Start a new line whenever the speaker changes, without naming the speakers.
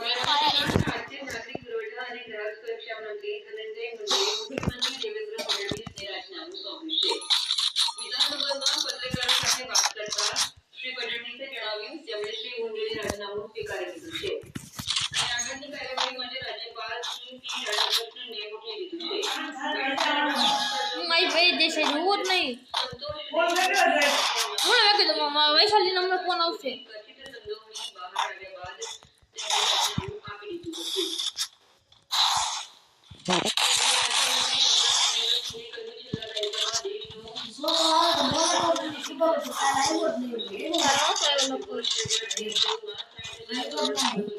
राज्य नागरिक पुरवठा आणि ग्राहक सुरक्षा मंत्री धनंजय मुंडे मुख्यमंत्री देवेंद्र फडणवीसने राजीनाમું સોંપ્યું છે. વિધાનસભામાં પત્રકારો સાથે વાત કરતા શ્રી ફડણવીસે જણાવ્યું તેમણે શ્રી મુંડેએ રાજીનામું સ્વીકારી લીધું છે અને આગળની કાર્યવાહી માટે રાજ્યપાલ શ્રી પી રાધાકૃષ્ણને મોકલી દીધું છે.
મારી ભાઈ દેશે જોવું જ નહીં.
હું
હવે કીધું વૈશાલી નંબર ફોન આવશે.
બહાર આવ્યા બાદ રાજીનામું આપી દીધું હતું.
Hello,